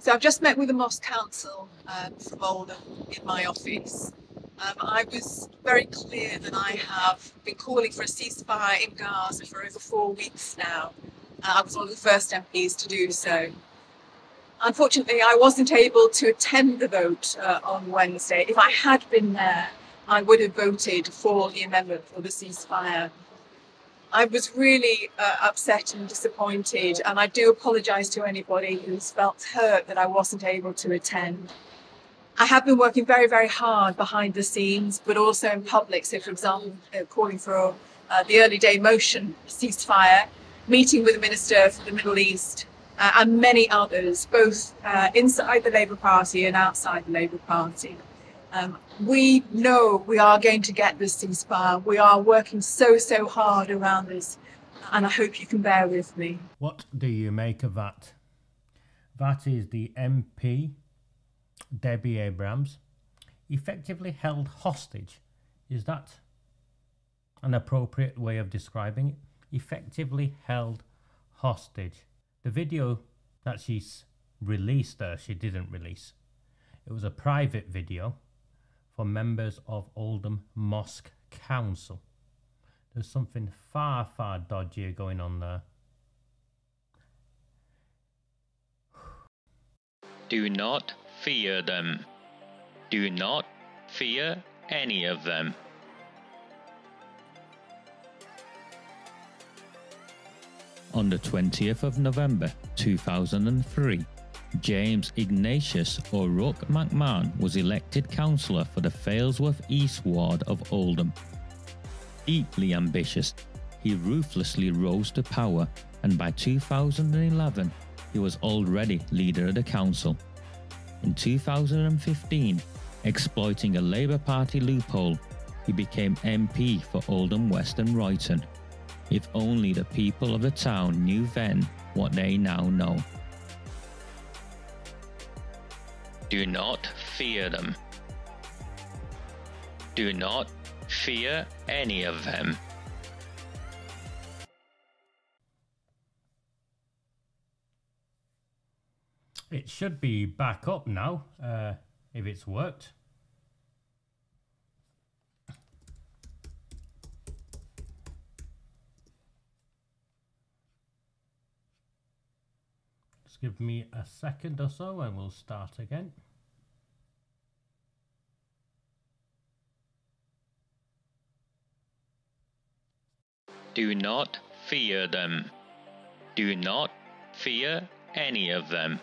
So I've just met with the Mosque Council from Oldham in my office. I was very clear that I have been calling for a ceasefire in Gaza for over 4 weeks now. I was one of the first MPs to do so. Unfortunately, I wasn't able to attend the vote on Wednesday. If I had been there, I would have voted for the amendment for the ceasefire. I was really upset and disappointed, and I do apologise to anybody who's felt hurt that I wasn't able to attend. I have been working very, very hard behind the scenes, but also in public. So, for example, calling for the early day motion, ceasefire, meeting with the Minister for the Middle East, and many others, both inside the Labour Party and outside the Labour Party. We know we are going to get this ceasefire. We are working so hard around this, and I hope you can bear with me. What do you make of that? That is the MP, Debbie Abrams, effectively held hostage. Is that an appropriate way of describing it? Effectively held hostage. The video that she's released, she didn't release. It was a private video for members of Oldham Mosque Council. There's something far dodgier going on there. Do not fear them. Do not fear any of them. On the 20th of November 2003, James Ignatius O'Rourke McMahon was elected councillor for the Failsworth East Ward of Oldham. Deeply ambitious, he ruthlessly rose to power, and by 2011 he was already leader of the council. In 2015, exploiting a Labour Party loophole, he became MP for Oldham West and Royton. If only the people of the town knew then what they now know. Do not fear them. Do not fear any of them. It should be back up now, if it's worked. Just give me a second or so and we'll start again. Do not fear them. Do not fear any of them.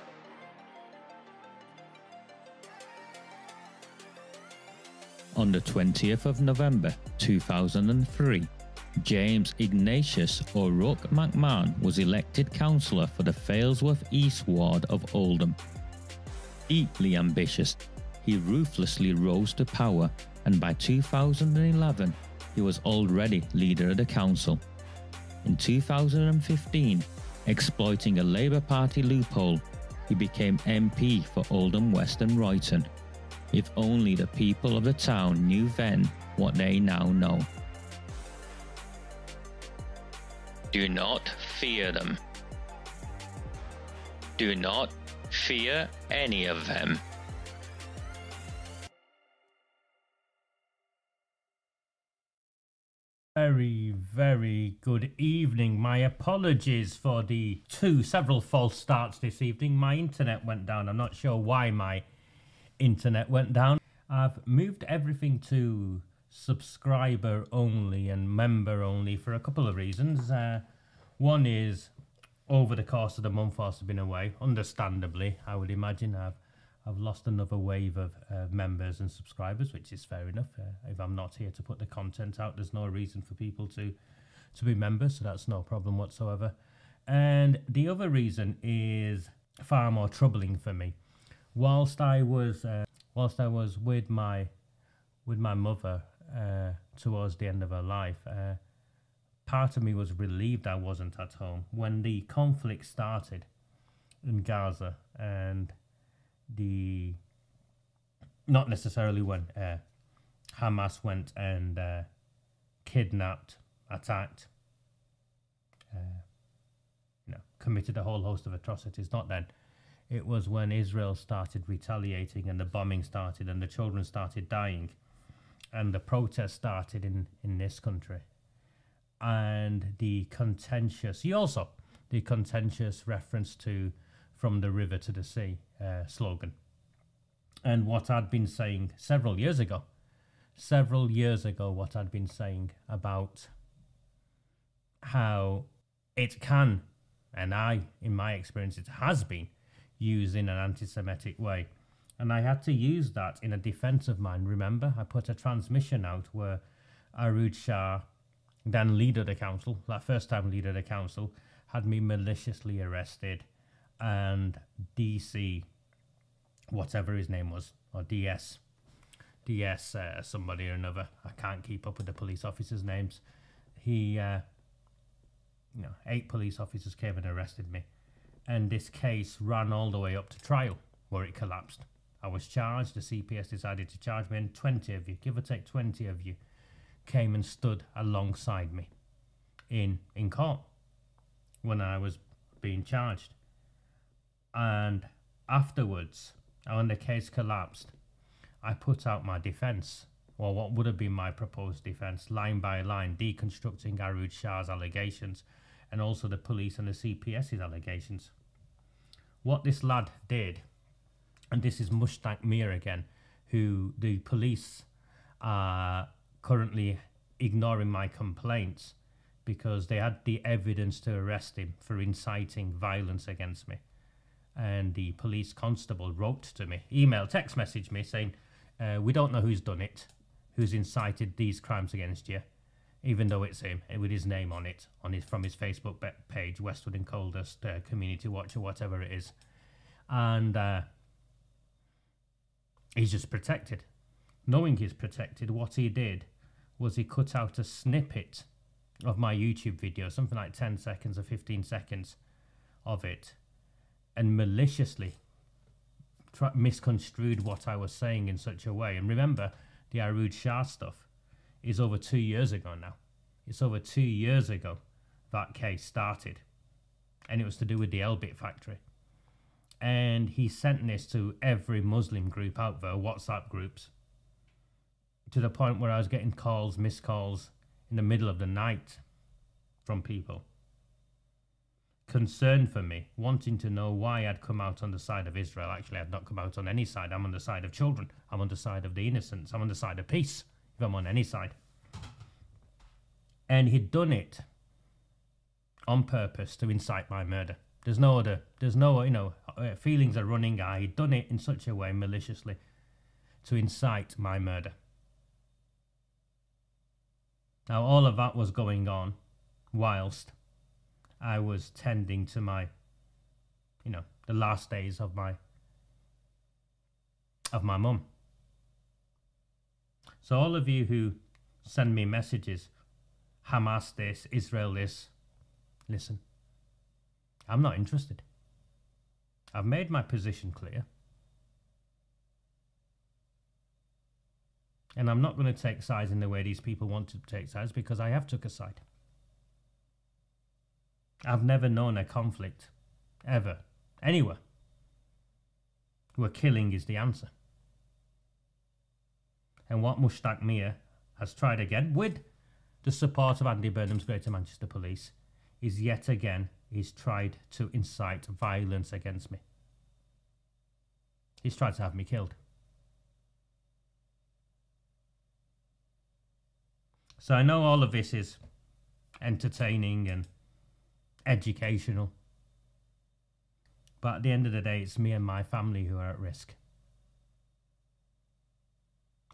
On the 20th of November 2003, James Ignatius O'Rourke McMahon was elected councillor for the Failsworth East Ward of Oldham. Deeply ambitious, he ruthlessly rose to power, and by 2011 he was already leader of the council. In 2015, exploiting a Labour Party loophole, he became MP for Oldham West and Royton. If only the people of the town knew then what they now know. Do not fear them. Do not fear any of them. Very good evening. My apologies for the several false starts this evening. My internet went down. I'm not sure why my internet went down. I've moved everything to subscriber only and member only for a couple of reasons. One is over the course of the month whilst I've been away, understandably, I would imagine I've lost another wave of members and subscribers, which is fair enough. If I'm not here to put the content out, there's no reason for people to be members, so that's no problem whatsoever. And the other reason is far more troubling for me. Whilst I was with my mother towards the end of her life, part of me was relieved I wasn't at home when the conflict started in Gaza, and not necessarily when Hamas went and kidnapped, attacked, committed a whole host of atrocities. Not then. It was when Israel started retaliating and the bombing started and the children started dying and the protests started in this country. And the contentious reference to "from the river to the sea" slogan. And what I'd been saying several years ago, what I'd been saying about how it can, and in my experience, it has been used in an anti-Semitic way. And I had to use that in a defense of mine. Remember, I put a transmission out where Arud Shah, then leader of the council, that first time leader of the council, had me maliciously arrested, and DC, whatever his name was, or DS somebody or another, I can't keep up with the police officers' names. He, 8 police officers came and arrested me, and this case ran all the way up to trial, where it collapsed. I was charged, the CPS decided to charge me, and 20 of you, give or take 20 of you, came and stood alongside me in court when I was being charged. And afterwards, when the case collapsed, I put out my defence, or what would have been my proposed defence, line by line, deconstructing Arud Shah's allegations and also the police and the CPS's allegations. What this lad did, and this is Mushtaq Mir again, who the police are currently ignoring my complaints because they had the evidence to arrest him for inciting violence against me. And the police constable wrote to me, text messaged me saying, we don't know who's done it, who's incited these crimes against you, even though it's him, with his name on it, from his Facebook page, Westwood and Coldest Community Watch or whatever it is. And he's just protected. Knowing he's protected, what he did was he cut out a snippet of my YouTube video, something like 10 seconds or 15 seconds of it, and maliciously misconstrued what I was saying in such a way. And remember, the Arud Shah stuff is over 2 years ago now. It's over 2 years ago that case started, and it was to do with the Elbit factory. And he sent this to every Muslim group out there, WhatsApp groups, to the point where I was getting calls, missed calls in the middle of the night from people concerned for me, wanting to know why I'd come out on the side of Israel. Actually, I'd not come out on any side. I'm on the side of children. I'm on the side of the innocents. I'm on the side of peace, if I'm on any side. And he'd done it on purpose to incite my murder. There's no, feelings are running high. He'd done it in such a way, maliciously, to incite my murder. Now, all of that was going on whilst I was tending to my, the last days of my mum. So all of you who send me messages, Hamas this, Israel this, listen, I'm not interested. I've made my position clear. And I'm not going to take sides in the way these people want to take sides, because I have took a side. I've never known a conflict, ever, anywhere, where killing is the answer. And what Mushtaq Mir has tried again, with the support of Andy Burnham's Greater Manchester Police, is yet again, he's tried to incite violence against me. He's tried to have me killed. So I know all of this is entertaining and educational, but at the end of the day, it's me and my family who are at risk.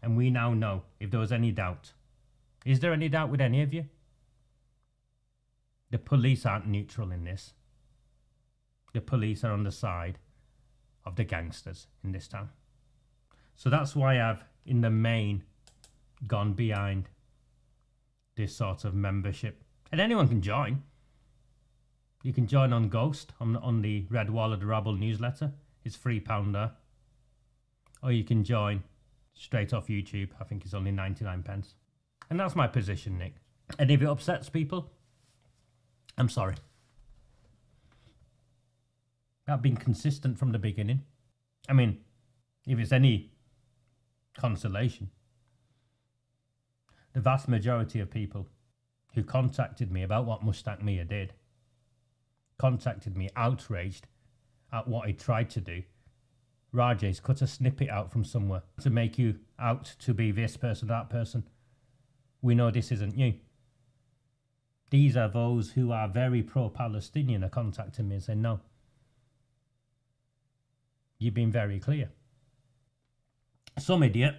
And we now know, if there was any doubt, is there any doubt with any of you? The police aren't neutral in this. The police are on the side of the gangsters in this town. So that's why I've, in the main, gone behind this sort of membership. And anyone can join. You can join on Ghost, on the Red Wall of the Rabble newsletter. It's £3 there. Or you can join straight off YouTube. I think it's only 99 pence. And that's my position, Nick. And if it upsets people, I'm sorry. I've been consistent from the beginning. I mean, if it's any consolation, the vast majority of people who contacted me about what Mushtaq Mia did contacted me outraged at what he tried to do. Raj's cut a snippet out from somewhere to make you out to be this person, that person. We know this isn't you. These are those who are very pro-Palestinian are contacting me and saying, no, you've been very clear. Some idiot,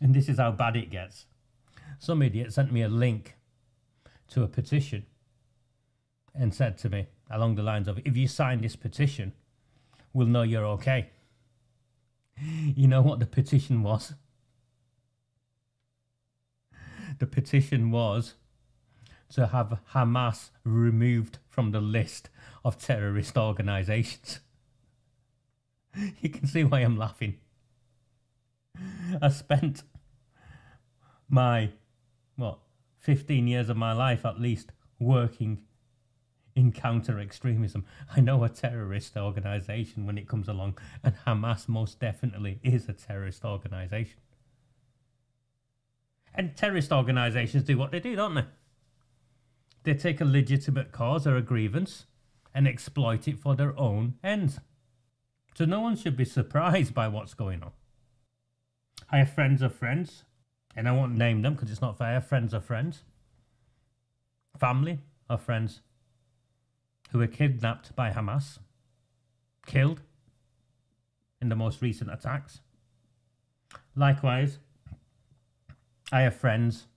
and this is how bad it gets, some idiot sent me a link to a petition and said to me along the lines of, if you sign this petition, we'll know you're okay. You know what the petition was? The petition was to have Hamas removed from the list of terrorist organisations. You can see why I'm laughing. I spent my, 15 years of my life at least working in counter-extremism. I know a terrorist organisation when it comes along, and Hamas most definitely is a terrorist organisation. And terrorist organisations do what they do, don't they? They take a legitimate cause or a grievance and exploit it for their own ends. So no one should be surprised by what's going on. I have friends of friends, and I won't name them because it's not fair. I have friends of friends, family of friends who were kidnapped by Hamas, killed in the most recent attacks. Likewise, I have friends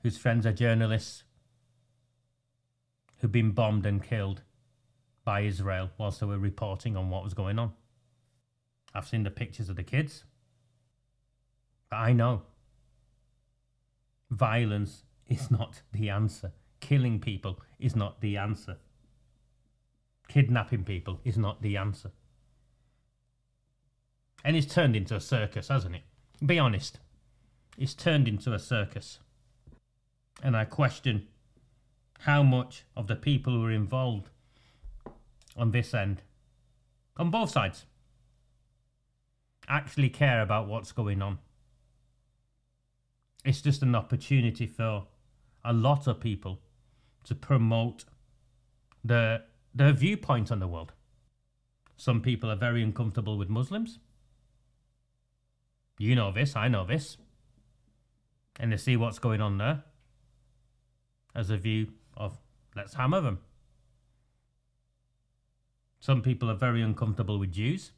whose friends are journalists who've been bombed and killed by Israel whilst they were reporting on what was going on. I've seen the pictures of the kids. But I know violence is not the answer. Killing people is not the answer. Kidnapping people is not the answer. And it's turned into a circus, hasn't it? Be honest. It's turned into a circus. And I question how much of the people who are involved on this end, on both sides, actually care about what's going on. It's just an opportunity for a lot of people to promote their viewpoint on the world. Some people are very uncomfortable with Muslims. You know this, I know this. And they see what's going on there as a view of, let's hammer them. Some people are very uncomfortable with Jews,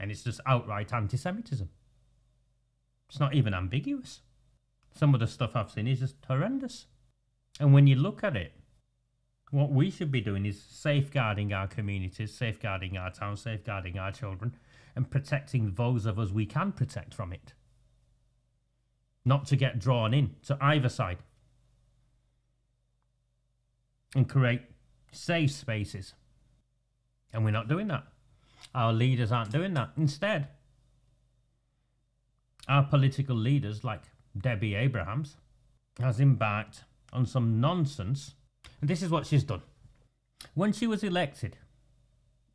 and it's just outright anti-Semitism. It's not even ambiguous. Some of the stuff I've seen is just horrendous. And when you look at it, what we should be doing is safeguarding our communities, safeguarding our towns, safeguarding our children, and protecting those of us we can protect from it. Not to get drawn in to either side. And create safe spaces. And we're not doing that. Our leaders aren't doing that. Instead, our political leaders, like Debbie Abrahams, has embarked on some nonsense. And this is what she's done. When she was elected,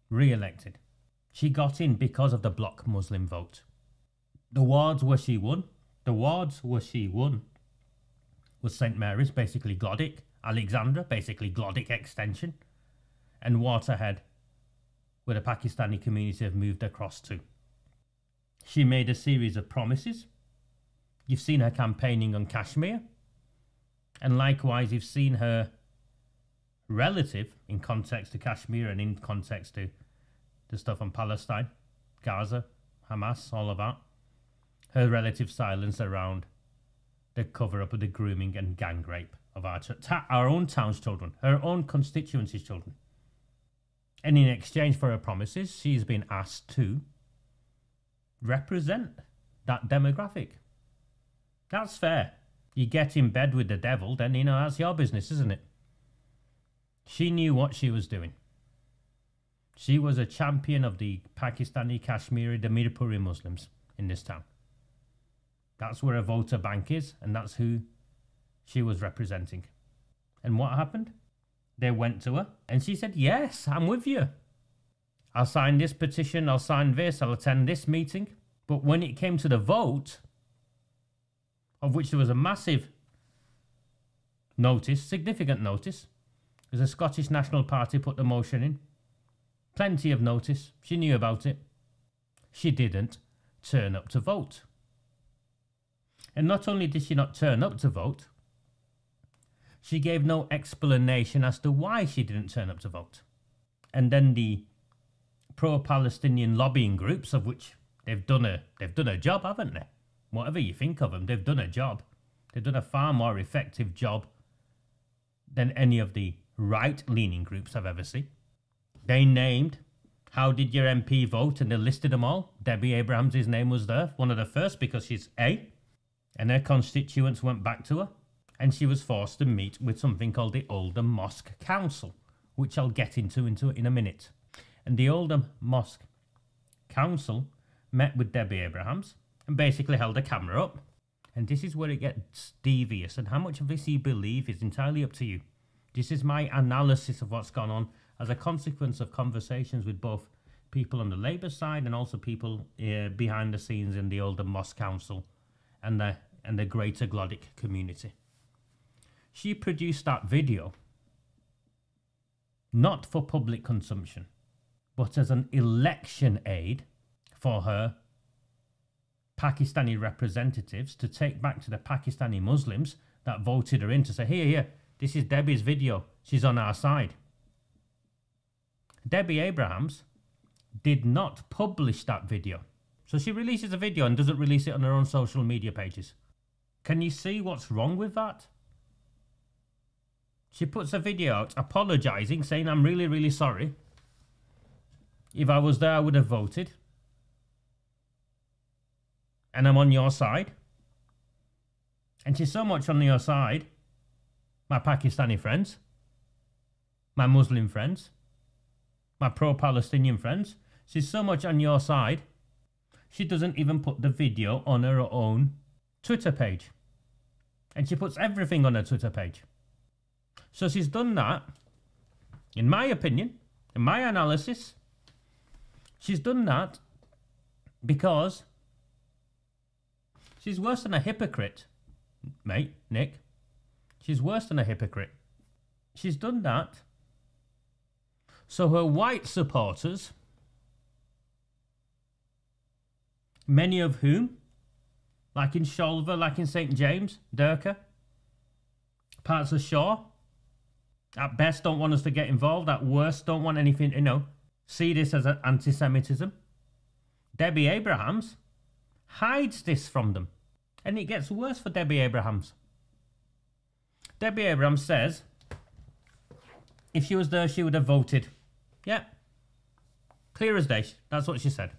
re-elected, she got in because of the bloc Muslim vote. The wards where she won was St Mary's, basically Glodick, Alexandra, basically Glodick extension, and Waterhead, where the Pakistani community have moved across to. She made a series of promises. You've seen her campaigning on Kashmir, and likewise you've seen her relative, in context to Kashmir and in context to the stuff on Palestine, Gaza, Hamas, all of that, her relative silence around the cover-up of the grooming and gang rape of our own town's children, her own constituency's children. And in exchange for her promises, she's been asked to represent that demographic. That's fair. You get in bed with the devil, then, that's your business, isn't it? She knew what she was doing. She was a champion of the Pakistani, Kashmiri, the Mirpuri Muslims in this town. That's where her voter bank is, and that's who she was representing. And what happened? They went to her and she said, yes, I'm with you. I'll sign this petition, I'll sign this, I'll attend this meeting. But when it came to the vote, of which there was a massive notice, significant notice, as the Scottish National Party put the motion in, plenty of notice, she knew about it. She didn't turn up to vote. And not only did she not turn up to vote, she gave no explanation as to why she didn't turn up to vote. And then the pro-Palestinian lobbying groups, of which they've done a job, haven't they? Whatever you think of them, they've done a job. They've done a far more effective job than any of the right-leaning groups I've ever seen. They named, how did your MP vote? And they listed them all. Debbie Abrahams' name was there, one of the first, because she's A. And her constituents went back to her. And she was forced to meet with something called the Oldham Mosque Council, which I'll get into in a minute. And the Oldham Mosque Council met with Debbie Abrahams and basically held a camera up. And this is where it gets devious, and how much of this you believe is entirely up to you. This is my analysis of what's gone on as a consequence of conversations with both people on the Labour side and also people behind the scenes in the Oldham Mosque Council and the greater Glodic community. She produced that video not for public consumption, but as an election aid for her Pakistani representatives to take back to the Pakistani Muslims that voted her in to say, here, this is Debbie's video. She's on our side. Debbie Abrahams did not publish that video. So she releases a video and doesn't release it on her own social media pages. Can you see what's wrong with that? She puts a video out apologising, saying, I'm really, really sorry. If I was there, I would have voted. And I'm on your side. And she's so much on your side, my Pakistani friends, my Muslim friends, my pro-Palestinian friends. She's so much on your side, she doesn't even put the video on her own Twitter page. And she puts everything on her Twitter page. So she's done that, in my opinion, in my analysis, she's done that because she's worse than a hypocrite, mate, Nick. She's worse than a hypocrite. She's done that so her white supporters, many of whom, like in Sholver, like in St. James, Durka, parts of Shaw, at best don't want us to get involved, at worst don't want anything, see this as anti-Semitism. Debbie Abrahams hides this from them. And it gets worse for Debbie Abrahams. Debbie Abrahams says, if she was there, she would have voted. Yeah. Clear as day. That's what she said.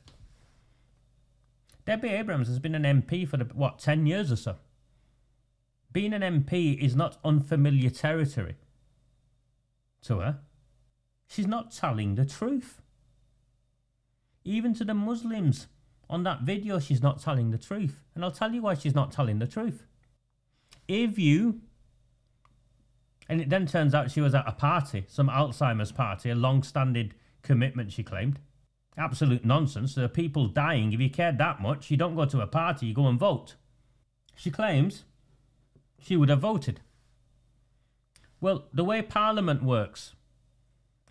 Debbie Abrahams has been an MP for 10 years or so. Being an MP is not unfamiliar territory to her. She's not telling the truth. Even to the Muslims on that video, she's not telling the truth. And I'll tell you why she's not telling the truth. And it then turns out she was at a party, some Alzheimer's party, a long-standing commitment, she claimed. Absolute nonsense. There are people dying. If you cared that much, you don't go to a party, you go and vote. She claims she would have voted. Well, the way Parliament works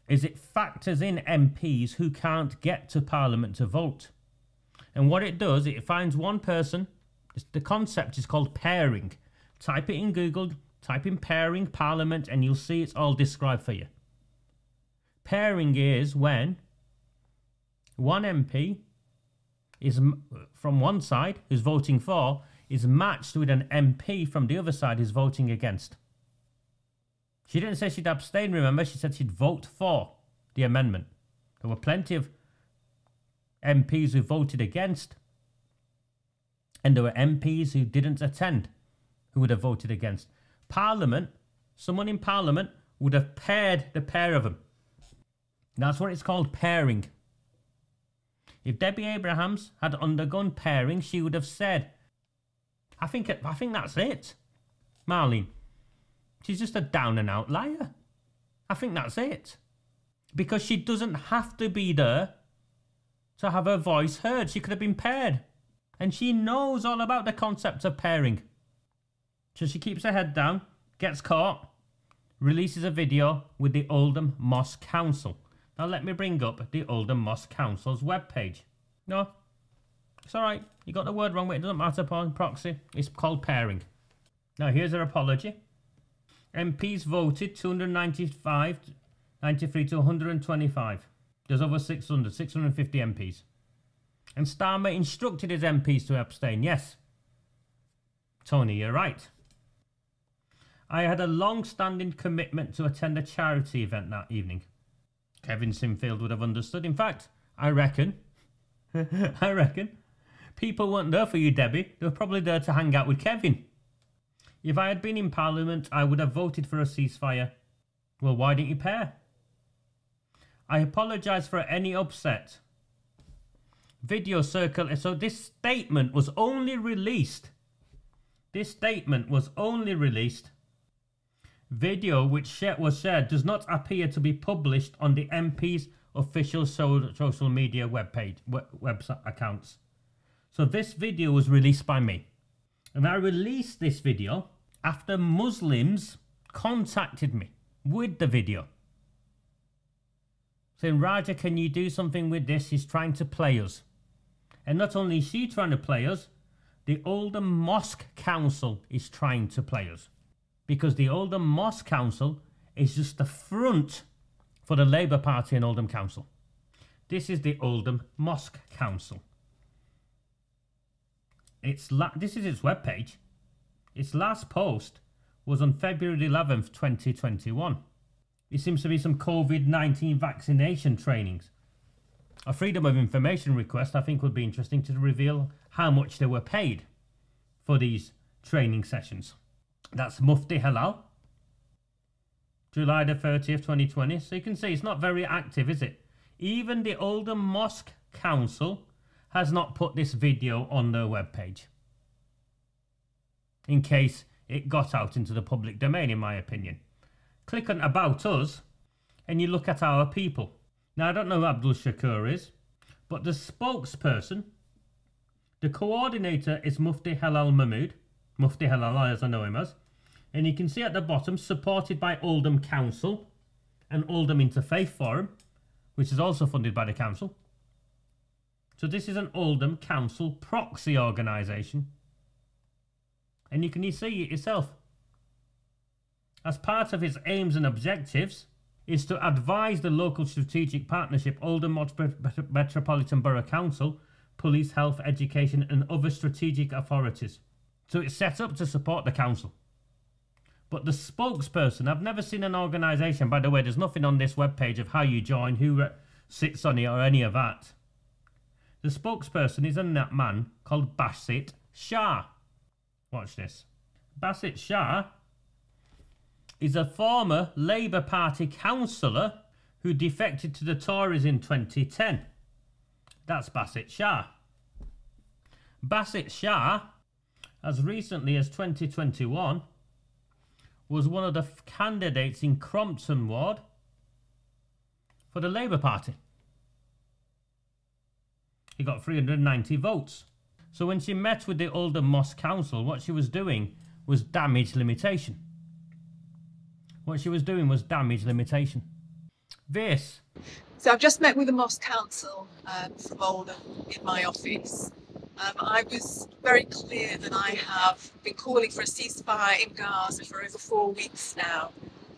is it factors in MPs who can't get to Parliament to vote. And what it does, it finds one person. The concept is called pairing. Type it in Google, type in pairing Parliament, and you'll see it's all described for you. Pairing is when one MP is from one side who's voting for is matched with an MP from the other side who's voting against. She didn't say she'd abstain, remember? She said she'd vote for the amendment. There were plenty of MPs who voted against, and there were MPs who didn't attend who would have voted against. Parliament, someone in Parliament would have paired the pair of them. That's what it's called, pairing. If Debbie Abrahams had undergone pairing, she would have said, I think that's it. Marlene, she's just a down and out liar. I think that's it. Because she doesn't have to be there to have her voice heard. She could have been paired. And she knows all about the concept of pairing. So she keeps her head down, gets caught, releases a video with the Oldham Mosque Council. Now let me bring up the Oldham Mosque Council's webpage. No, it's alright. You got the word wrong, but it doesn't matter upon proxy. It's called pairing. Now here's her apology. MPs voted 295, 93 to 125. There's over 650 MPs. And STARMER instructed his MPs to abstain. Yes. Tony, you're right. I had a long-standing commitment to attend a charity event that evening. Kevin Sinfield would have understood. In fact, I reckon people weren't there for you, Debbie. They were probably there to hang out with Kevin. If I had been in Parliament, I would have voted for a ceasefire. Well, why didn't you pair? I apologise for any upset. Video circle. So this statement was only released. Video which was shared does not appear to be published on the MP's official social media website accounts. So this video was released by me. And I released this video after Muslims contacted me with the video. Saying, Raja, can you do something with this? He's trying to play us. And not only is she trying to play us, the Oldham Mosque Council is trying to play us. Because the Oldham Mosque Council is just the front for the Labour Party in Oldham Council. This is the Oldham Mosque Council. This is its webpage. Its last post was on February 11th, 2021. It seems to be some COVID-19 vaccination trainings. A Freedom of Information request I think would be interesting to reveal how much they were paid for these training sessions. That's Mufti Halal. July the 30th, 2020. So you can see it's not very active, is it? Even the Oldham Mosque Council has not put this video on their webpage. In case it got out into the public domain, in my opinion. Click on About Us and you look at our people. Now, I don't know who Abdul Shakur is, but the spokesperson, the coordinator is Mufti Halal Mahmood. Mufti Halal, as I know him as. And you can see at the bottom, supported by Oldham Council and Oldham Interfaith Forum, which is also funded by the council. So this is an Oldham Council proxy organisation. And you can see it yourself. As part of its aims and objectives is to advise the local strategic partnership, Oldham Metropolitan Borough Council, police, health, education and other strategic authorities. So it's set up to support the council. But the spokesperson, I've never seen an organisation, by the way, there's nothing on this webpage of how you join, who sits on it or any of that. The spokesperson is a man called Basit Shah. Watch this. Basit Shah is a former Labour Party councillor who defected to the Tories in 2010. That's Basit Shah. Basit Shah, as recently as 2021, was one of the candidates in Crompton Ward for the Labour Party. He got 390 votes. So when she met with the Oldham Mosque Council, what she was doing was damage limitation. This. So I've just met with the Mosque Council from Oldham in my office. I was very clear that I have been calling for a ceasefire in Gaza for over 4 weeks now.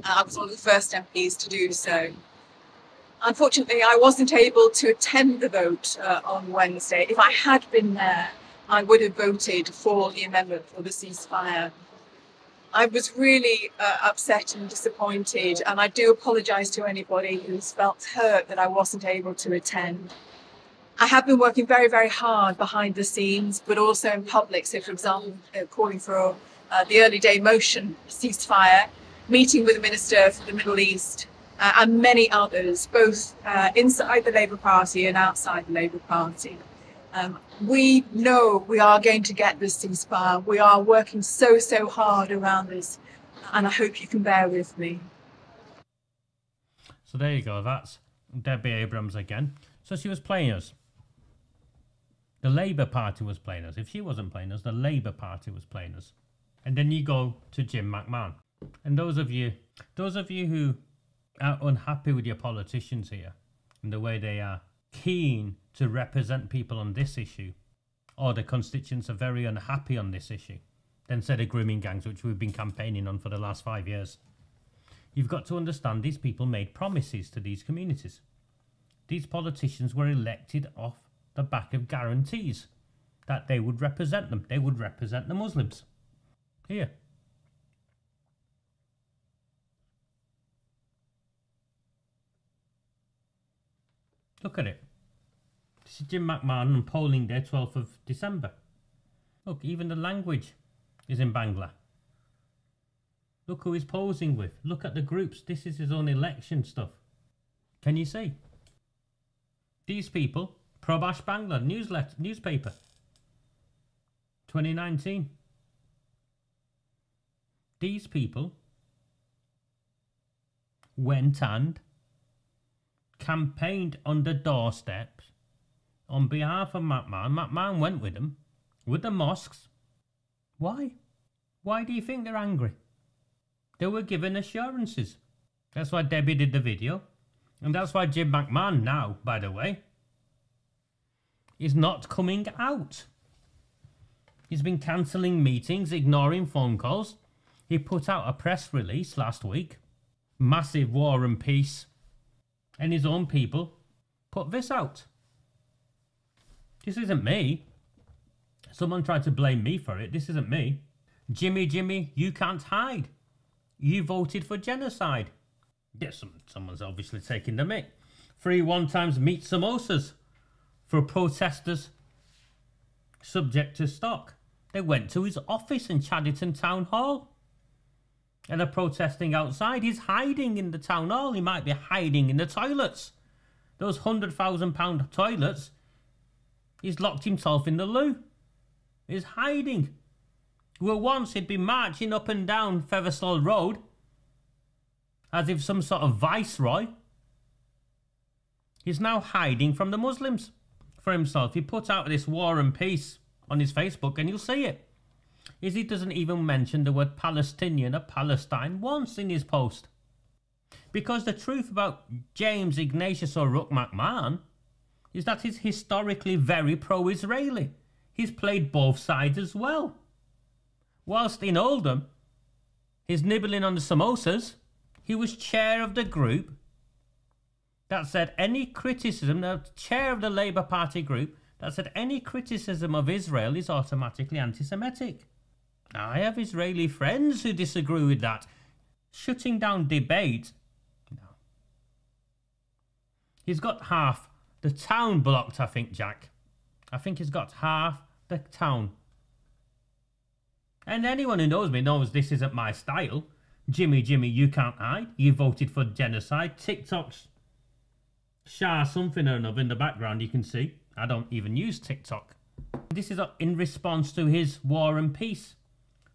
I was one of the first MPs to do so. Unfortunately, I wasn't able to attend the vote on Wednesday. If I had been there, I would have voted for the amendment for the ceasefire. I was really upset and disappointed, and I do apologise to anybody who's felt hurt that I wasn't able to attend. I have been working very, very hard behind the scenes, but also in public. So, for example, calling for the early day motion ceasefire, meeting with the Minister for the Middle East and many others, both inside the Labour Party and outside the Labour Party. We know we are going to get this ceasefire. We are working so hard around this, and I hope you can bear with me. So there you go. That's Debbie Abrams again. So she was playing us. The Labour Party was playing us. If she wasn't playing us, the Labour Party was playing us. And then you go to Jim McMahon. And those of you who are unhappy with your politicians here and the way they are keen to represent people on this issue, or the constituents are very unhappy on this issue, then say the grooming gangs, which we've been campaigning on for the last 5 years. You've got to understand these people made promises to these communities. These politicians were elected off the back of guarantees that they would represent them. They would represent the Muslims. Here. Look at it. This is Jim McMahon on polling day 12th of December. Look, even the language is in Bangla. Look who he's posing with. Look at the groups. This is his own election stuff. Can you see? These people, Prabash Bangla newspaper, 2019. These people went and campaigned on the doorsteps on behalf of McMahon. McMahon went with them, with the mosques. Why? Why do you think they're angry? They were given assurances. That's why Debbie did the video. And that's why Jim McMahon now, by the way, is not coming out. He's been cancelling meetings, ignoring phone calls. He put out a press release last week. Massive war and peace. And his own people put this out. This isn't me. Someone tried to blame me for it. This isn't me. Jimmy, you can't hide. You voted for genocide. Yes, someone's obviously taking the mick. 3 one-times meat samosas for protesters subject to stock. They went to his office in Chadderton Town Hall. And they're protesting outside. He's hiding in the town hall. He might be hiding in the toilets. Those £100,000 toilets. He's locked himself in the loo. He's hiding. Well, once he'd been marching up and down Featherstall Road as if some sort of viceroy. He's now hiding from the Muslims for himself. He put out this war and peace on his Facebook and you'll see it. He doesn't even mention the word Palestinian or Palestine once in his post. Because the truth about James Ignatius O'Rourke McMahon is that he's historically very pro-Israeli. He's played both sides as well. Whilst in Oldham, he's nibbling on the samosas, he was chair of the group that said any criticism, the chair of the Labour Party group, that said any criticism of Israel is automatically anti-Semitic. I have Israeli friends who disagree with that. Shutting down debate. No. He's got half the town blocked, I think, Jack. I think he's got half the town. And anyone who knows me knows this isn't my style. Jimmy, you can't hide. You voted for genocide. TikTok's Shah something or another in the background, you can see. I don't even use TikTok. This is in response to his war and peace.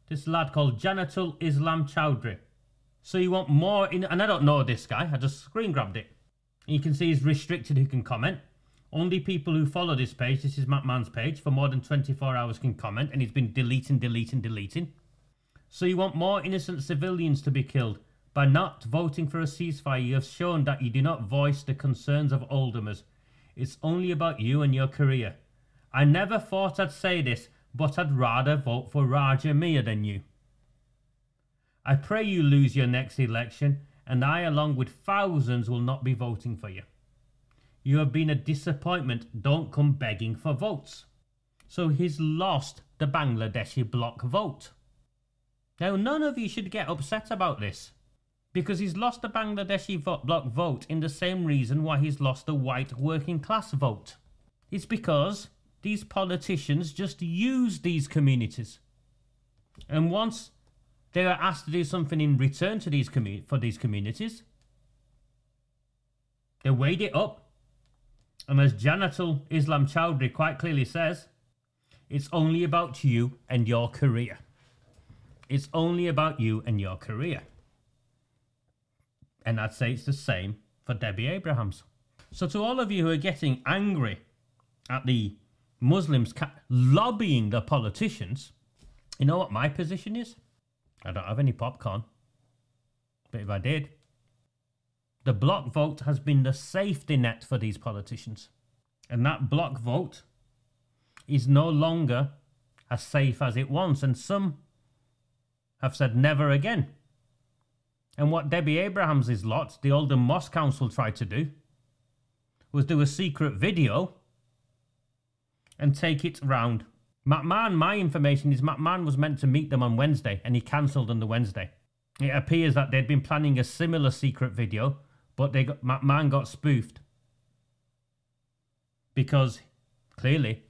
This lad called Janatul Islam Chowdhury. So you want more in, and I don't know this guy, I just screen grabbed it. And you can see he's restricted who can comment. Only people who follow this page, this is McMahon's page, for more than 24 hours can comment, and he's been deleting. So you want more innocent civilians to be killed. By not voting for a ceasefire, you have shown that you do not voice the concerns of Oldhamers. It's only about you and your career. I never thought I'd say this, but I'd rather vote for Raja Miah than you. I pray you lose your next election, and I, along with thousands, will not be voting for you. You have been a disappointment. Don't come begging for votes. So he's lost the Bangladeshi bloc vote. Now, none of you should get upset about this, because he's lost the Bangladeshi bloc vote in the same reason why he's lost the white working class vote. It's because these politicians just use these communities. And once they are asked to do something in return to these communities, they weighed it up. And as Janatul Islam Chowdhury quite clearly says, it's only about you and your career. It's only about you and your career. And I'd say it's the same for Debbie Abrahams. So to all of you who are getting angry at the Muslims lobbying the politicians, you know what my position is? I don't have any popcorn. But if I did, the block vote has been the safety net for these politicians. And that block vote is no longer as safe as it was. And some have said never again. And what Debbie Abrahams' lot, the Oldham Mosque Council, tried to do was do a secret video and take it round. McMahon, my information is McMahon was meant to meet them on Wednesday and he cancelled on the Wednesday. It appears that they'd been planning a similar secret video, but McMahon got spoofed. Because clearly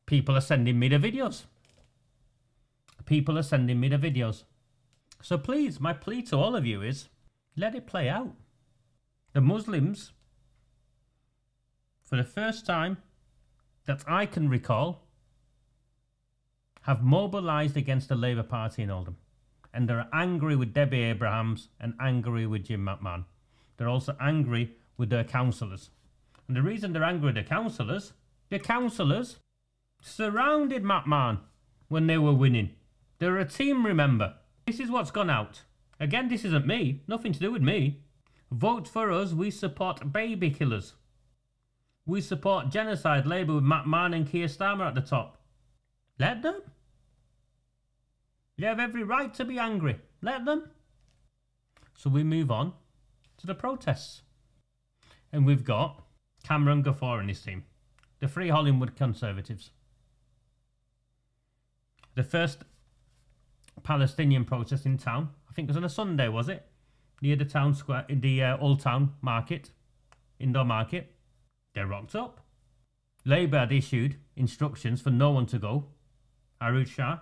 people are sending me the videos. People are sending me the videos. So please, my plea to all of you is, let it play out. The Muslims, for the first time that I can recall, have mobilised against the Labour Party in Oldham. And they're angry with Debbie Abrahams and angry with Jim McMahon. They're also angry with their councillors. And the reason they're angry with the councillors surrounded McMahon when they were winning. They're a team, remember. This is what's gone out. Again, this isn't me. Nothing to do with me. Vote for us. We support baby killers. We support genocide Labour with McMahon and Keir Starmer at the top. Let them. You have every right to be angry. Let them. So we move on to the protests. And we've got KAMRAN GHAFOOR and his team. The Free Hollinwood Conservatives. The first Palestinian protest in town, I think it was on a Sunday, was it? Near the town square, in the Old Town Market, indoor market. They rocked up. Labour had issued instructions for no one to go. Arud Shah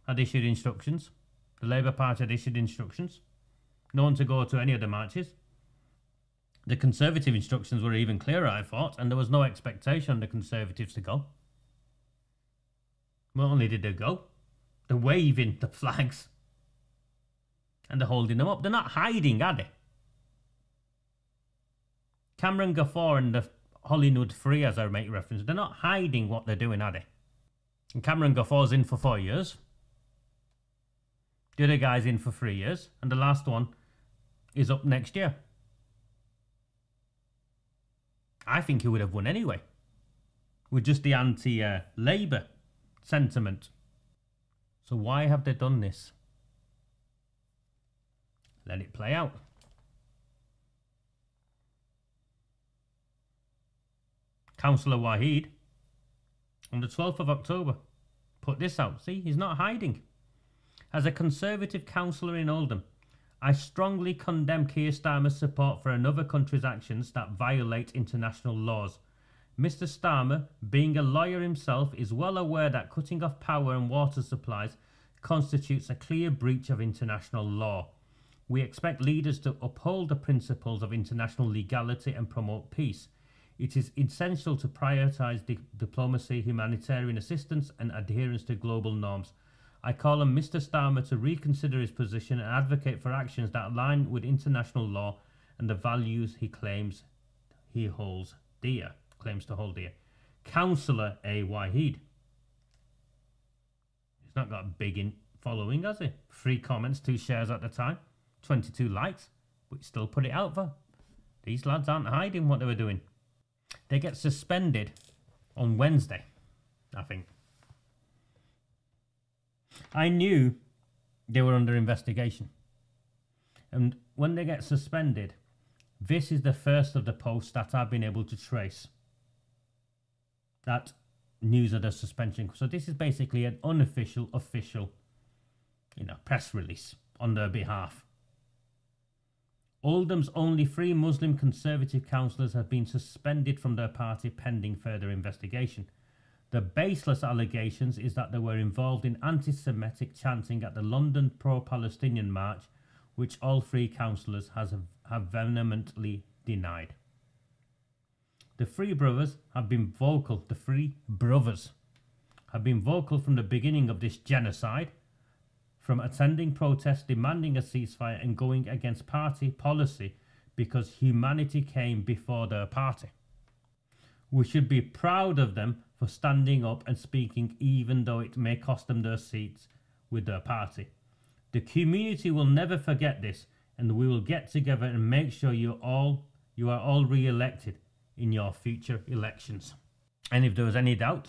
had issued instructions. The Labour Party had issued instructions. No one to go to any of the marches. The Conservative instructions were even clearer, I thought, and there was no expectation on the Conservatives to go. Not only did they go, they're waving the flags and they're holding them up. They're not hiding, are they? KAMRAN GHAFOOR and the Hollywood Free, as I make reference, they're not hiding what they're doing, are they? And KAMRAN GHAFOOR's in for 4 years. The other guy's in for 3 years. And the last one is up next year. I think he would have won anyway. With just the anti-Labour sentiment. So why have they done this? Let it play out. Councillor Wahid, on the 12th of October, put this out. See, he's not hiding. As a Conservative councillor in Oldham, I strongly condemn Keir Starmer's support for another country's actions that violate international laws. Mr. Starmer, being a lawyer himself, is well aware that cutting off power and water supplies constitutes a clear breach of international law. We expect leaders to uphold the principles of international legality and promote peace. It is essential to prioritise diplomacy, humanitarian assistance and adherence to global norms. I call on Mr. Starmer to reconsider his position and advocate for actions that align with international law and the values he claims to hold dear. Councillor A. Wahid. He's not got a big following, has he? 3 comments, 2 shares at the time, 22 likes, but he still put it out for. These lads aren't hiding what they were doing. They get suspended on Wednesday, I think. I knew they were under investigation. And when they get suspended, this is the first of the posts that I've been able to trace. That news of the suspension. So this is basically an unofficial, official, press release on their behalf. Oldham's only 3 Muslim Conservative councillors have been suspended from their party pending further investigation. The baseless allegations is that they were involved in anti-Semitic chanting at the London pro-Palestinian march, which all 3 councillors have vehemently denied. The 3 brothers have been vocal. The 3 brothers have been vocal from the beginning of this genocide, from attending protests demanding a ceasefire and going against party policy because humanity came before their party. We should be proud of them for standing up and speaking, even though it may cost them their seats with their party. The community will never forget this, and we will get together and make sure you are all re-elected in your future elections. And if there was any doubt,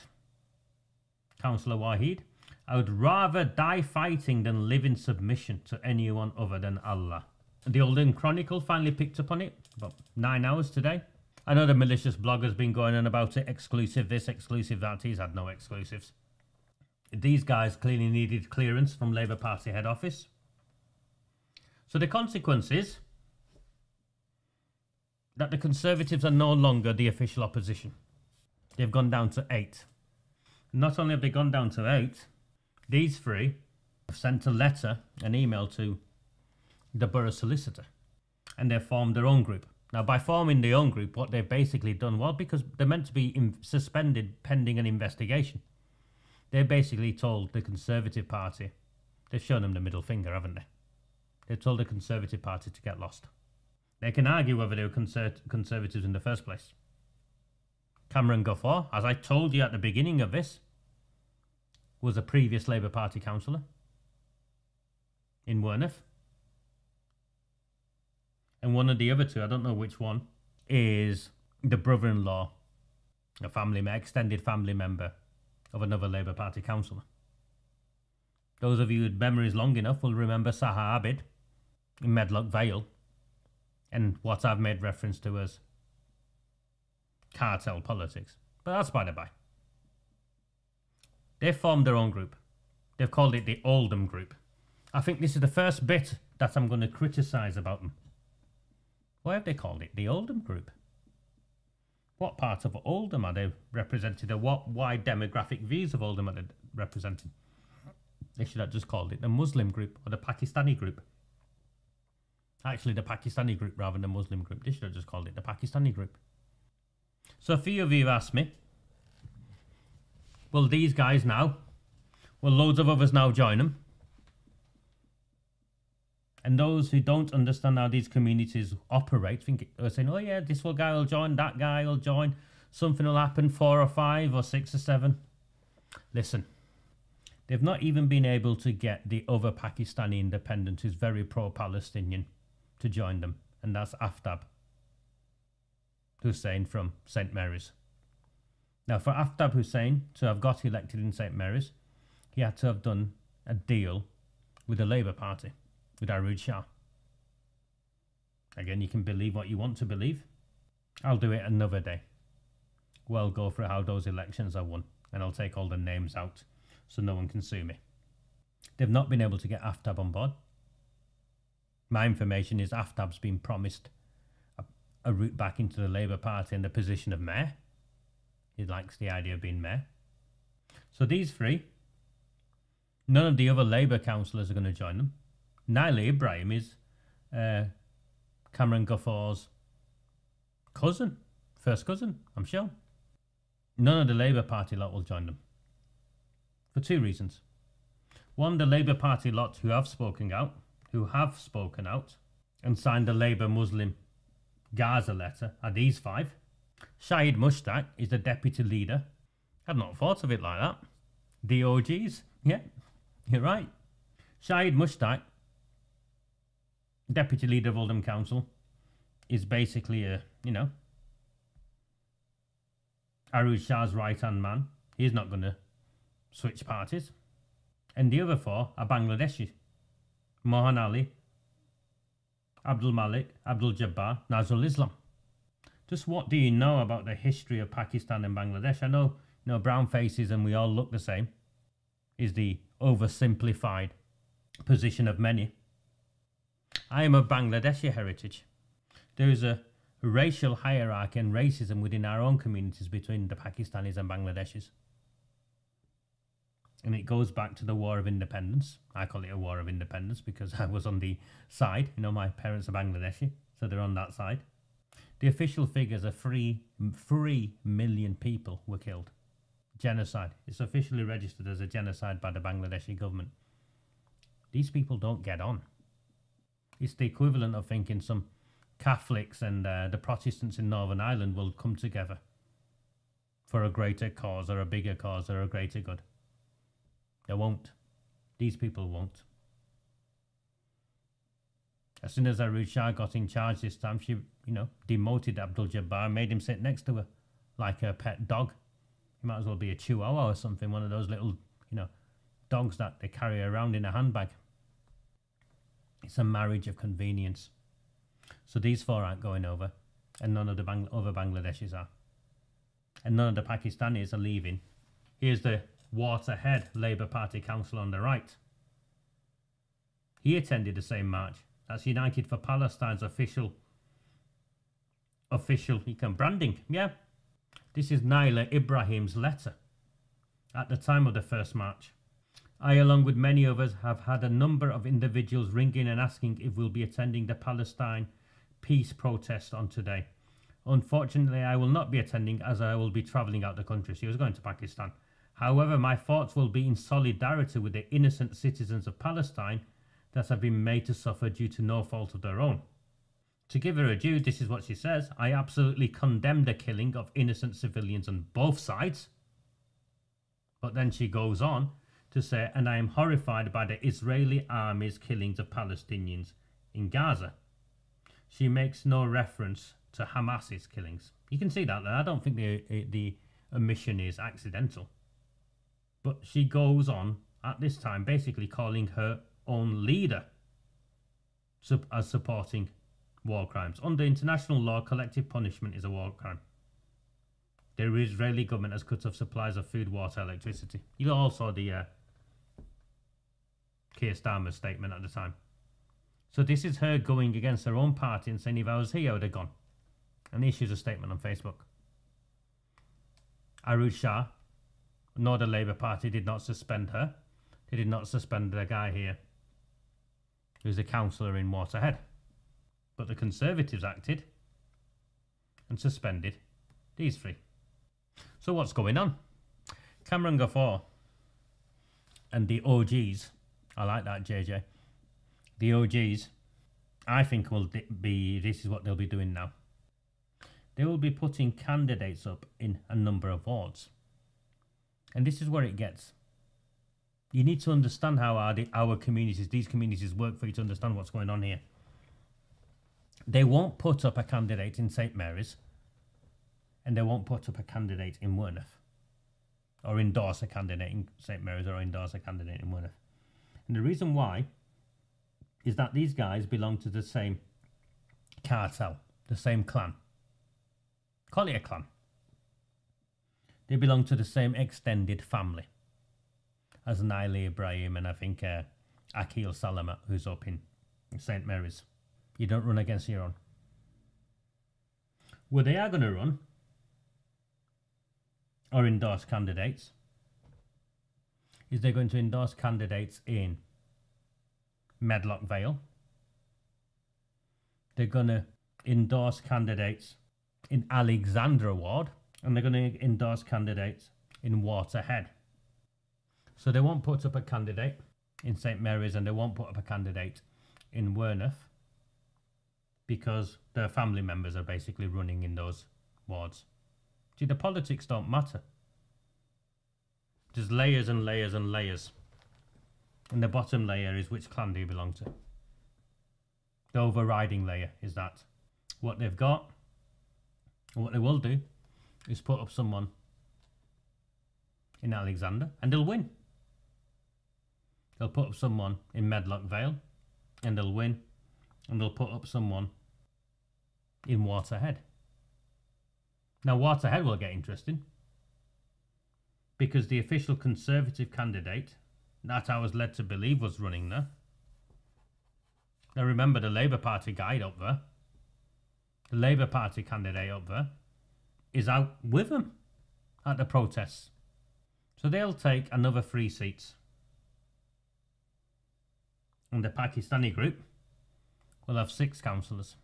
Councillor Wahid, I would rather die fighting than live in submission to anyone other than Allah. The Oldham Chronicle finally picked up on it, about 9 hours today. I know the malicious blogger's been going on about it, exclusive this, exclusive that. He's had no exclusives. These guys clearly needed clearance from Labour Party head office. So the consequence is that the Conservatives are no longer the official opposition. They've gone down to 8. Not only have they gone down to 8, these three have sent a letter, an email to the borough solicitor, and they've formed their own group. Now, by forming their own group, what they've basically done, well, because they're meant to be suspended pending an investigation, they basically told the Conservative Party, they've shown them the middle finger, haven't they? They've told the Conservative Party to get lost. They can argue whether they were Conservatives in the first place. KAMRAN GHAFOOR, as I told you at the beginning of this, was a previous Labour Party councillor in Werneth. And one of the other two, I don't know which one, is the brother-in-law, extended family member of another Labour Party councillor. Those of you with memories long enough will remember Saha Abid in Medlock Vale and what I've made reference to as cartel politics. But that's by the by. They've formed their own group. They've called it the Oldham Group. I think this is the first bit that I'm going to criticise about them. Why have they called it the Oldham Group? What part of Oldham are they representing, or what wide demographic views of Oldham are they representing? They should have just called it the Muslim Group or the Pakistani Group. Actually, the Pakistani Group rather than the Muslim Group. They should have just called it the Pakistani Group. So a few of you have asked me, will these guys now, will loads of others now join them? And those who don't understand how these communities operate are saying, oh yeah, this guy will join, that guy will join, something will happen, 4 or 5 or 6 or 7. Listen, they've not even been able to get the other Pakistani independent who's very pro-Palestinian to join them, and that's Aftab Hussain from St Mary's. Now, for Aftab Hussain to have got elected in St Mary's, he had to have done a deal with the Labour Party, with Arud Shah. Again, you can believe what you want to believe. I'll do it another day. We'll go through how those elections are won, and I'll take all the names out so no one can sue me. They've not been able to get Aftab on board. My information is Aftab's been promised a route back into the Labour Party in the position of mayor. He likes the idea of being mayor. So these three, none of the other Labour councillors are going to join them. Naila Ibrahim is KAMRAN GHAFOOR's cousin, first cousin, I'm sure. None of the Labour Party lot will join them. For 2 reasons. One, the Labour Party lot who have spoken out and signed the Labour Muslim Gaza letter are these 5. Shahid Mushtaq is the deputy leader. I'd not thought of it like that. DOGs, yeah, you're right. Shahid Mushtaq, deputy leader of Oldham Council, is basically a, Arud Shah's right-hand man. He's not going to switch parties. And the other 4 are Bangladeshi. Mohan Ali, Abdul Malik, Abdul Jabbar, Nazrul Islam. Just what do you know about the history of Pakistan and Bangladesh? I know, brown faces and we all look the same is the oversimplified position of many. I am of Bangladeshi heritage. There is a racial hierarchy and racism within our own communities between the Pakistanis and Bangladeshis. And it goes back to the War of Independence. I call it a War of Independence because I was on the side. My parents are Bangladeshi, so they're on that side. The official figures are 3 million people were killed. Genocide. It's officially registered as a genocide by the Bangladeshi government. These people don't get on. It's the equivalent of thinking some Catholics and the Protestants in Northern Ireland will come together for a greater cause or a bigger cause or a greater good. They won't. These people won't. As soon as Arud Shah got in charge this time, she, demoted Abdul Jabbar and made him sit next to her like her pet dog. He might as well be a chihuahua or something, one of those little, dogs that they carry around in a handbag. It's a marriage of convenience. So these four aren't going over, and none of the other Bangladeshis are. And none of the Pakistanis are leaving. Here's the Waterhead Labour Party councillor on the right. He attended the same march. That's United for Palestine's official branding. Yeah. This is Naila Ibrahim's letter at the time of the first march. I, along with many others, have had a number of individuals ringing and asking if we'll be attending the Palestine peace protest on today. Unfortunately, I will not be attending as I will be travelling out the country. She was going to Pakistan. However, my thoughts will be in solidarity with the innocent citizens of Palestine that have been made to suffer due to no fault of their own. To give her a due, this is what she says. I absolutely condemn the killing of innocent civilians on both sides. But then she goes on to say, and I am horrified by the Israeli army's killings of Palestinians in Gaza. She makes no reference to Hamas's killings. You can see that there. I don't think the omission is accidental. But she goes on at this time basically calling her own leader as supporting war crimes. Under international law, collective punishment is a war crime. The Israeli government has cut off supplies of food, water, electricity. You all saw the Keir Starmer's statement at the time. So this is her going against her own party and saying, if I was here, I would have gone. And he issues a statement on Facebook. Arud Shah, nor the Labour Party, did not suspend her. They did not suspend the guy here, who's a councillor in Waterhead. But the Conservatives acted and suspended these three. So what's going on? KAMRAN GHAFOOR and the OGs, I like that, JJ. The OGs, I think, will be, this is what they'll be doing now. They will be putting candidates up in a number of wards. And this is where it gets. You need to understand how our communities, these communities work for you to understand what's going on here. They won't put up a candidate in St Mary's, and they won't put up a candidate in Wornoth, or endorse a candidate in St Mary's, or endorse a candidate in Wornoth. And the reason why is that these guys belong to the same cartel, the same clan. Call it a clan. They belong to the same extended family as Naila Ibrahim and I think Akil Salamat, who's up in St Mary's. You don't run against your own. Well, they are going to run or endorse candidates. Is they're going to endorse candidates in Medlock Vale. They're going to endorse candidates in Alexandra Ward, and they're going to endorse candidates in Waterhead. So they won't put up a candidate in St Mary's and they won't put up a candidate in Wornoth because their family members are basically running in those wards. See, the politics don't matter. There's layers and layers and layers. And the bottom layer is which clan do you belong to. The overriding layer is that. What they've got, and what they will do, is put up someone in Alexander and they'll win. They'll put up someone in Medlock Vale and they'll win. And they'll put up someone in Waterhead. Now Waterhead will get interesting because the official Conservative candidate that I was led to believe was running there. Now remember the Labour Party guy up there, the Labour Party candidate up there, is out with them at the protests. So they'll take another 3 seats. And the Pakistani group will have 6 councillors.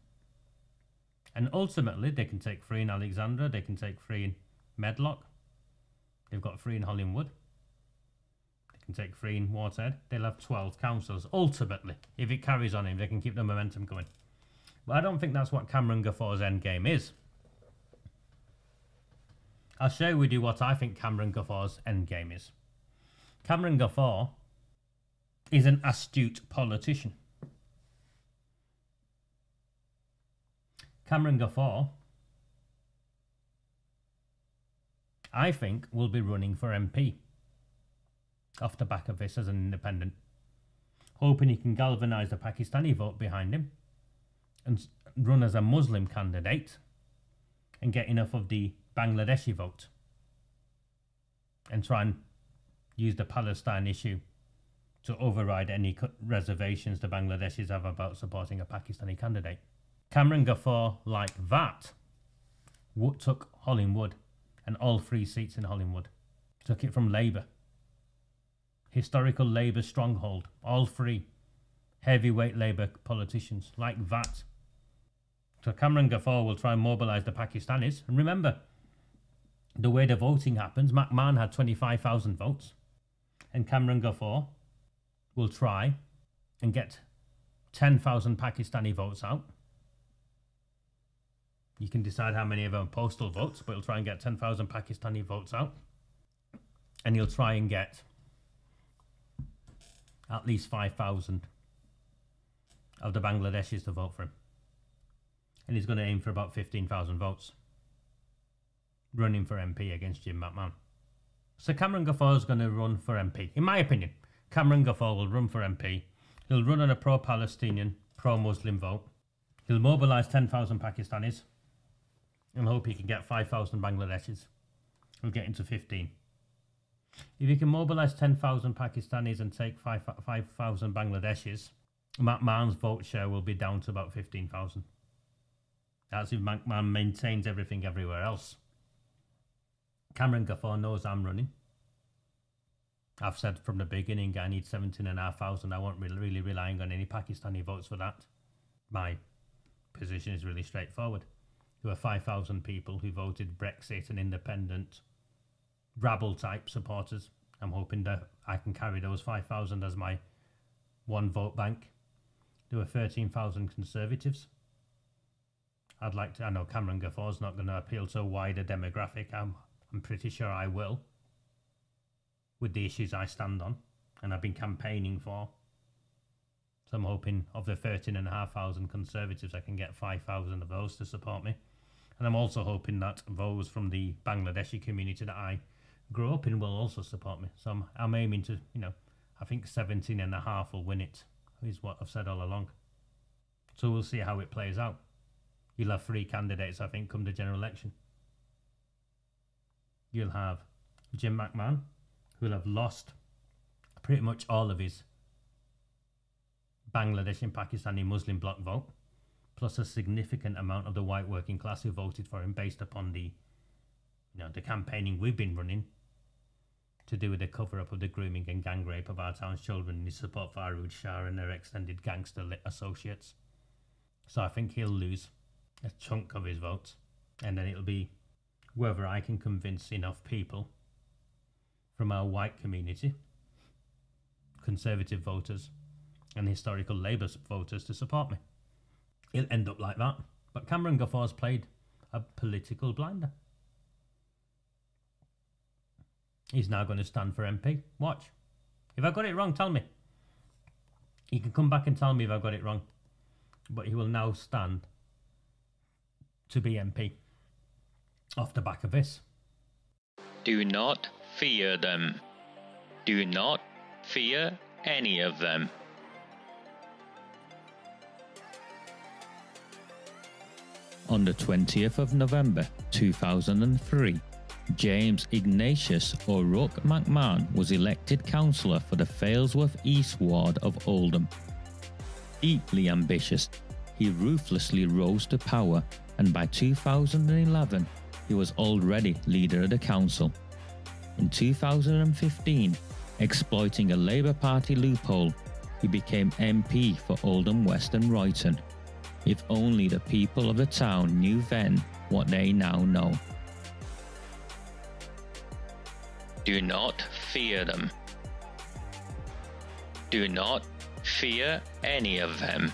And ultimately they can take 3 in Alexandra, they can take 3 in Medlock. They've got 3 in Hollinwood. They can take 3 in Waterhead. They'll have 12 councillors ultimately. If it carries on, if they can keep the momentum going. But I don't think that's what KAMRAN GHAFOOR's endgame is. I'll share with you what I think KAMRAN GHAFOOR's endgame is. KAMRAN GHAFOOR is an astute politician. KAMRAN GHAFOOR, I think, will be running for MP off the back of this as an independent, hoping he can galvanise the Pakistani vote behind him and run as a Muslim candidate and get enough of the Bangladeshi vote and try and use the Palestine issue to override any reservations the Bangladeshis have about supporting a Pakistani candidate. KAMRAN GHAFOOR, like that, took Hollinwood and all 3 seats in Hollinwood. Took it from Labour. Historical Labour stronghold, all 3 heavyweight Labour politicians, like that. So KAMRAN GHAFOOR will try and mobilise the Pakistanis. And remember, the way the voting happens, McMahon had 25,000 votes. And KAMRAN GHAFOOR will try and get 10,000 Pakistani votes out. You can decide how many of them are postal votes, but he'll try and get 10,000 Pakistani votes out. And he'll try and get at least 5,000 of the Bangladeshis to vote for him. And he's going to aim for about 15,000 votes, running for MP against Jim McMahon. So KAMRAN GHAFOOR is going to run for MP. In my opinion, KAMRAN GHAFOOR will run for MP. He'll run on a pro-Palestinian, pro-Muslim vote. He'll mobilise 10,000 Pakistanis and hope he can get 5,000 Bangladeshis. He'll get into 15. If he can mobilise 10,000 Pakistanis and take 5,000 Bangladeshis, McMahon's vote share will be down to about 15,000. That's if McMahon maintains everything everywhere else. KAMRAN GHAFOOR knows I'm running. I've said from the beginning I need 17,500. I won't really relying on any Pakistani votes for that. My position is really straightforward. There were 5,000 people who voted Brexit and independent rabble type supporters. I'm hoping that I can carry those 5,000 as my one vote bank. There were 13,000 Conservatives. I know KAMRAN GHAFOOR's not going to appeal to a wider demographic. I'm pretty sure I will, with the issues I stand on and I've been campaigning for. So I'm hoping of the 13,500 Conservatives I can get 5,000 of those to support me. And I'm also hoping that those from the Bangladeshi community that I grew up in will also support me. So I'm aiming to, I think 17,500 will win it, is what I've said all along. So we'll see how it plays out. You'll have 3 candidates, I think, come the general election. You'll have Jim McMahon, who'll have lost pretty much all of his Bangladeshi and Pakistani Muslim bloc vote, plus a significant amount of the white working class who voted for him based upon the campaigning we've been running to do with the cover-up of the grooming and gang rape of our town's children and his support for Arud Shah and their extended gangster associates. So I think he'll lose a chunk of his votes, and then it'll be whether I can convince enough people from our white community, Conservative voters and historical Labour voters to support me. It'll end up like that. But KAMRAN GHAFOOR's played a political blinder. He's now going to stand for MP. Watch. If I got it wrong, tell me. He can come back and tell me if I got it wrong. But he will now stand to be MP off the back of this. Do not fear them. Do not fear any of them. On the 20th of November 2003, James Ignatius O'Rourke McMahon was elected councillor for the Failsworth East ward of Oldham. Deeply ambitious, he ruthlessly rose to power, and by 2011 he was already leader of the council. In 2015, exploiting a Labour Party loophole, he became MP for Oldham West and Royton. If only the people of the town knew then what they now know. Do not fear them. Do not fear any of them.